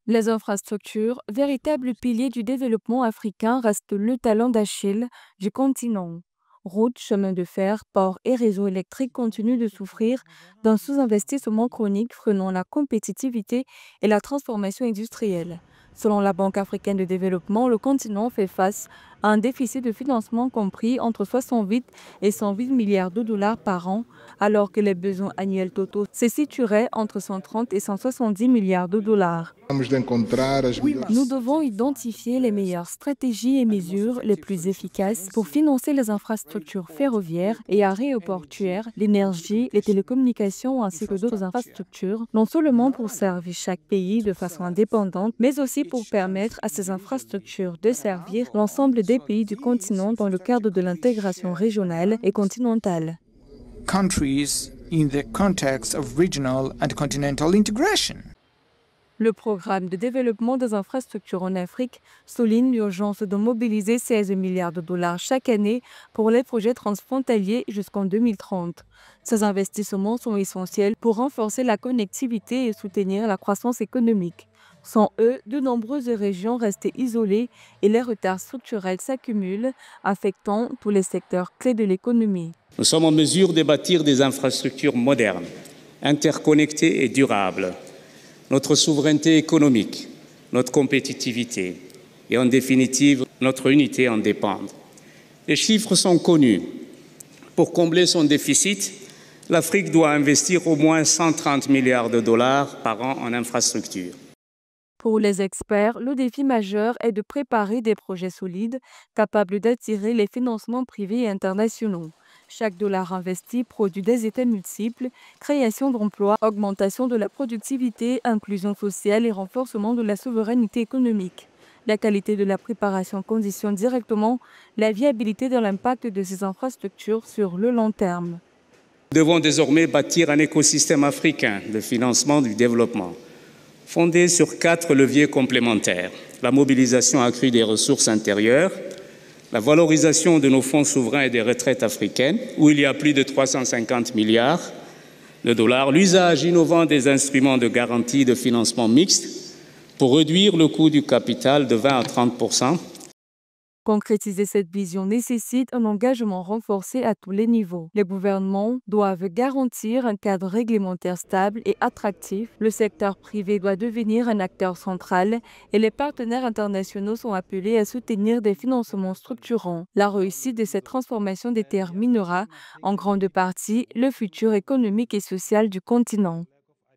Les infrastructures, véritables piliers du développement africain, restent le talon d'Achille du continent. Routes, chemins de fer, ports et réseaux électriques continuent de souffrir d'un sous-investissement chronique freinant la compétitivité et la transformation industrielle. Selon la Banque africaine de développement, le continent fait face à un déficit de financement compris entre 68 et 108 milliards de dollars par an, alors que les besoins annuels totaux se situeraient entre 130 et 170 milliards de dollars. Nous devons identifier les meilleures stratégies et mesures les plus efficaces pour financer les infrastructures ferroviaires et aéroportuaires, l'énergie, les télécommunications ainsi que d'autres infrastructures, non seulement pour servir chaque pays de façon indépendante, mais aussi pour permettre à ces infrastructures de servir l'ensemble des pays du continent dans le cadre de l'intégration régionale et continentale. Countries in the context of regional and continental integration. Le programme de développement des infrastructures en Afrique souligne l'urgence de mobiliser 16 milliards de dollars chaque année pour les projets transfrontaliers jusqu'en 2030. Ces investissements sont essentiels pour renforcer la connectivité et soutenir la croissance économique. Sans eux, de nombreuses régions restent isolées et les retards structurels s'accumulent, affectant tous les secteurs clés de l'économie. Nous sommes en mesure de bâtir des infrastructures modernes, interconnectées et durables. Notre souveraineté économique, notre compétitivité et en définitive notre unité en dépendent. Les chiffres sont connus. Pour combler son déficit, l'Afrique doit investir au moins 130 milliards de dollars par an en infrastructures. Pour les experts, le défi majeur est de préparer des projets solides, capables d'attirer les financements privés et internationaux. Chaque dollar investi produit des effets multiples: création d'emplois, augmentation de la productivité, inclusion sociale et renforcement de la souveraineté économique. La qualité de la préparation conditionne directement la viabilité de l'impact de ces infrastructures sur le long terme. Nous devons désormais bâtir un écosystème africain de financement du développement, fondé sur 4 leviers complémentaires: la mobilisation accrue des ressources intérieures, la valorisation de nos fonds souverains et des retraites africaines, où il y a plus de 350 milliards de dollars, l'usage innovant des instruments de garantie de financement mixte pour réduire le coût du capital de 20 à 30%. Concrétiser cette vision nécessite un engagement renforcé à tous les niveaux. Les gouvernements doivent garantir un cadre réglementaire stable et attractif. Le secteur privé doit devenir un acteur central et les partenaires internationaux sont appelés à soutenir des financements structurants. La réussite de cette transformation déterminera en grande partie le futur économique et social du continent.